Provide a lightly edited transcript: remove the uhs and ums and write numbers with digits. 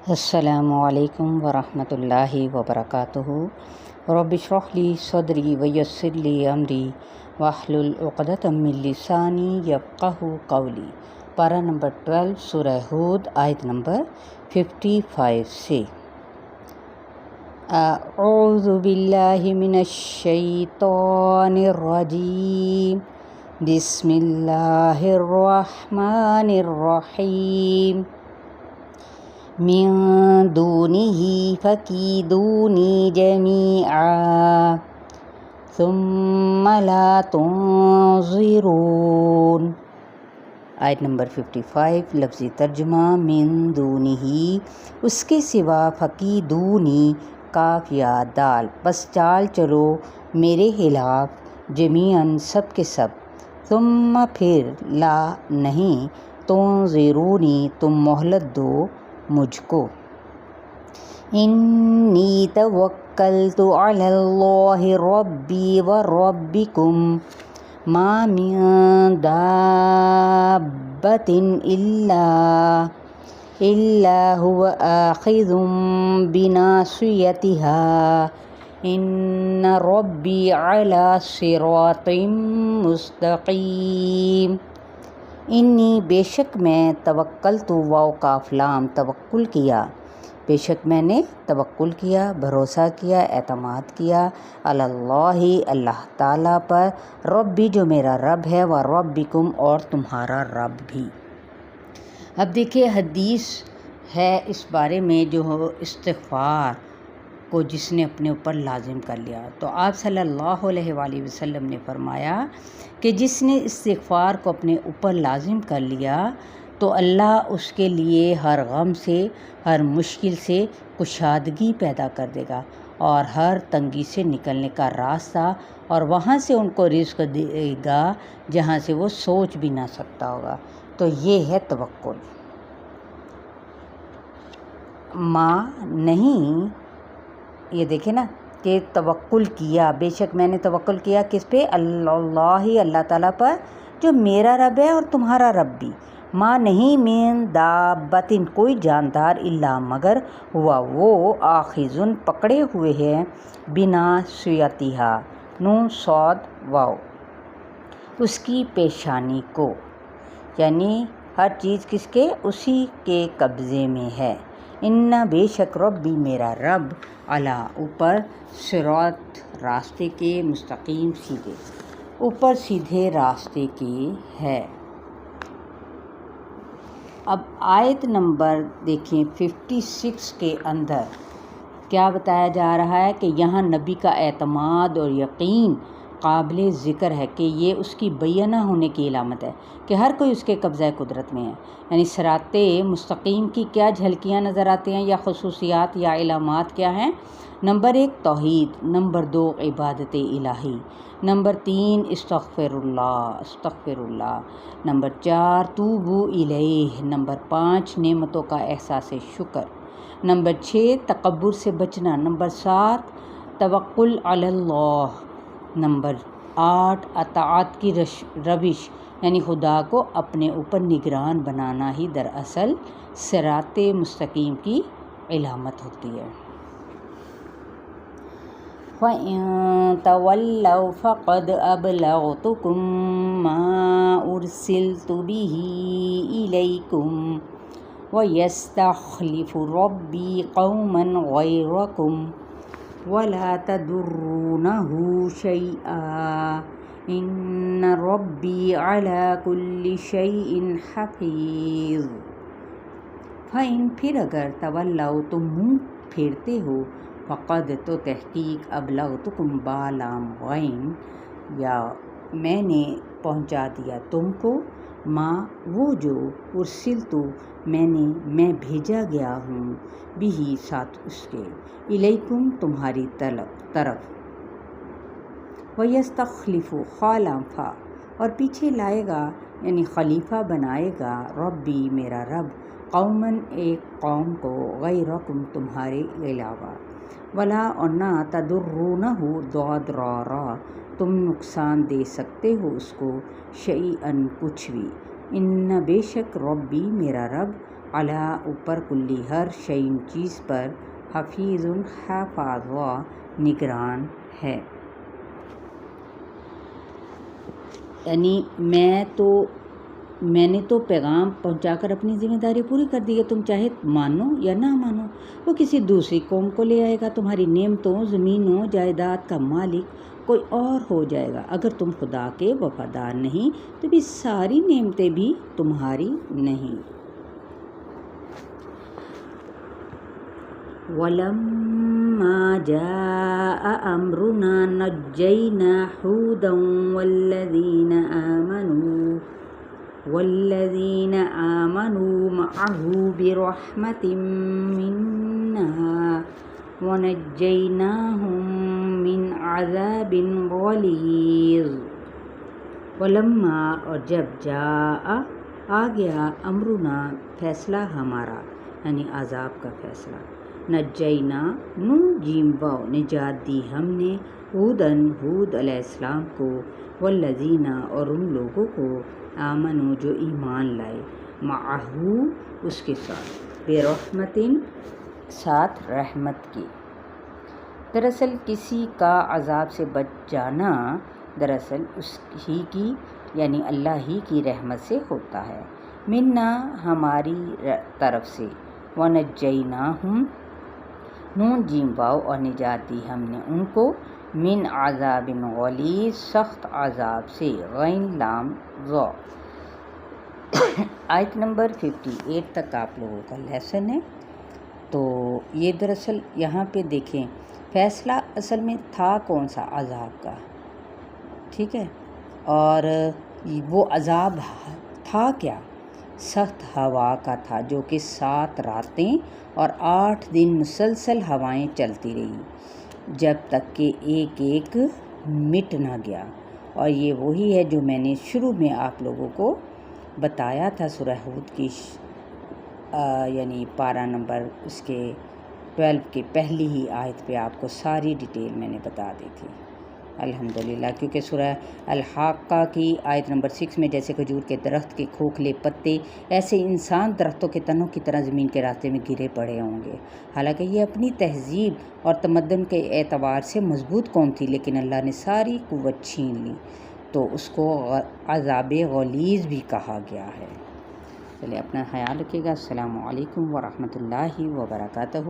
السلام علیکم ورحمۃ اللہ وبرکاتہ۔ رب اشرح لی صدری ویسر لی امری واحلل عقدۃ من لسانی یفقہوا قولی۔ پارہ نمبر 12 سورہ ہود آیت نمبر 55 سے۔ اعوذ باللہ من الشیطان الرجیم، بسم اللہ الرحمن الرحیم۔ من دونہ فکیدونی جمیعا ثم لا تنظرون۔ آیت نمبر 55 لفظی ترجمہ۔ من دونہ اس کے سوا، فکیدونی کاف یا دال، بس چال چلو میرے خلاف، جمیعاً سب کے سب، ثم پھر، لا نہیں، تنظرونی تم مہلت دو مجھ کو۔ انی توکلت علی اللہ ربی و ربکم ما من دابۃ الا هو آخذ بناصیتہا ان ربی علی صراط مستقیم۔ انی بے شک میں، توکلت واو کاف لام، توکل کیا، بے شک میں نے توکل کیا، بھروسہ کیا، اعتماد کیا، علی اللہ اللہ تعالیٰ پر، ربی جو میرا رب ہے، و ربکم اور تمہارا رب بھی۔ اب دیکھیے حدیث ہے اس بارے میں جو استغفار کو جس نے اپنے اوپر لازم کر لیا، تو آپ صلی اللہ علیہ وآلہ وسلم نے فرمایا کہ جس نے استغفار کو اپنے اوپر لازم کر لیا تو اللہ اس کے لیے ہر غم سے، ہر مشکل سے کشادگی پیدا کر دے گا، اور ہر تنگی سے نکلنے کا راستہ، اور وہاں سے ان کو رزق دے گا جہاں سے وہ سوچ بھی نہ سکتا ہوگا۔ تو یہ ہے توکل۔ ماں نہیں، یہ دیکھیں نا کہ توکل کیا، بے شک میں نے توکل کیا کس پہ؟ اللہ تعالیٰ پر جو میرا رب ہے اور تمہارا رب بھی۔ ماں نہیں، من دابۃ کوئی جاندار، الا مگر، ہوا وہ، آخذن پکڑے ہوئے ہیں، بناصیتہا نون صاد واو، اس کی پیشانی کو، یعنی ہر چیز کس کے؟ اسی کے قبضے میں ہے۔ ان بے شک ربی میرا رب، علی اوپر، صراط راستے کے، مستقیم سیدھے، اوپر سیدھے راستے کے ہے۔ اب آیت نمبر دیکھیں 56 کے اندر کیا بتایا جا رہا ہے کہ یہاں نبی کا اعتماد اور یقین قابل ذکر ہے کہ یہ اس کی بینہ ہونے کی علامت ہے کہ ہر کوئی اس کے قبضہ قدرت میں ہے۔ یعنی صراط مستقیم کی کیا جھلکیاں نظر آتی ہیں یا خصوصیات یا علامات کیا ہیں؟ نمبر 1 توحید، نمبر 2 عبادت الہی، نمبر 3 استغفر اللہ، نمبر 4 توبو الیہ، نمبر 5 نعمتوں کا احساس شکر، نمبر 6 تکبر سے بچنا، نمبر 7 توکل علی اللہ، نمبر 8 اطاعت کی روش، یعنی خدا کو اپنے اوپر نگران بنانا ہی دراصل صراط مستقیم کی علامت ہوتی ہے۔ وَإِن تَوَلَّوْا فَقَدْ أَبْلَغْتُكُم مَّا أُرْسِلْتُ بِهِ إِلَيْكُمْ وَيَسْتَخْلِفُ رَبِّي قَوْمًا غَيْرَكُمْ وَلَا تَضُرُّونَهُ شَيْئًا إِنَّ رَبِّي عَلَى كُلِّ شَيْءٍ حَفِيظٌ۔ فَإِن پھر اگر تولوا تم منہ پھیرتے ہو، فقد تو تحقیق، ابلغتکم با لام غین، یا میں نے پہنچا دیا تم کو، ماں وہ جو، ارسلتو میں بھیجا گیا ہوں، بھی ساتھ اس کے، الیکم تمہاری طرف، وَيَسْتَخْلِفُ خا لام فا، اور پیچھے لائے گا یعنی خلیفہ بنائے گا، ربی میرا رب، قوماً ایک قوم کو، غیرکم تمہارے علاوہ، ولا اور نہ، تضرونہ ضاد را را تم نقصان دے سکتے ہو اس کو، شیئاً کچھ بھی، ان بے شک ربی میرا رب، علی اوپر کلی ہر شیء چیز پر حفیظ حافظ و نگران ہے. یعنی میں نے تو پیغام پہنچا کر اپنی ذمہ داری پوری کر دی ہے. تم چاہے مانو یا نہ مانو. وہ کسی دوسری قوم کو لے آئے گا. تمہاری نعمتوں زمینوں جائیداد کا مالک کوئی اور ہو جائے گا. اگر تم خدا کے وفادار نہیں تو بھی ساری نعمتیں بھی تمہاری نہیں. وَلَمَّا جَاءَ أَمْرُنَا نَجَّيْنَا هُودًا وَالَّذِينَ آمَنُوا مَعَهُ بِرَحْمَةٍ مِّنَّا وَنَجَّيْنَاهُم مِّنْ عَذَابٍ غَلِيظٍ. وَلَمَّا اور جب جاء آ گیا امرنا فیصلہ ہمارا یعنی عذاب کا فیصلہ. نجینا نون جیم واو نجات دی ہم نے ہود علیہ السلام کو والذین اور ان لوگوں کو آمنو جو ایمان لائے معہو اس کے ساتھ برحمتن ساتھ رحمت کی. دراصل کسی کا عذاب سے بچ جانا دراصل اس ہی کی یعنی اللہ ہی کی رحمت سے ہوتا ہے. منا ہماری طرف سے ونجیناہم نون جیم واو اور نجات دی ہم نے ان کو من عذاب غلیظ سخت عذاب سے غین لام ذو. آیت نمبر 58 تک آپ لوگوں کا لیسن ہے. تو یہ دراصل یہاں پہ دیکھیں فیصلہ اصل میں تھا کون سا عذاب کا. ٹھیک ہے. اور وہ عذاب تھا کیا سخت ہوا کا تھا جو کہ 7 راتیں اور 8 دن مسلسل ہوائیں چلتی رہیں جب تک کہ ایک مٹ نہ گیا. اور یہ وہی ہے جو میں نے شروع میں آپ لوگوں کو بتایا تھا سورہ ہود کی یعنی پارہ نمبر اس کے 12 کی پہلی ہی آیت پہ آپ کو ساری ڈیٹیل میں نے بتا دی تھی الحمدللہ. کیونکہ سورہ الحاقہ کی آیت نمبر 6 میں جیسے کھجور کے درخت کے کھوکھلے پتے ایسے انسان درختوں کے تنوں کی طرح زمین کے راستے میں گرے پڑے ہوں گے. حالانکہ یہ اپنی تہذیب اور تمدن کے اعتبار سے مضبوط قوم تھی لیکن اللہ نے ساری قوت چھین لی تو اس کو عذاب غلیظ بھی کہا گیا ہے. چلیے اپنا خیال رکھیے گا. السلام علیکم ورحمۃ اللہ وبرکاتہ.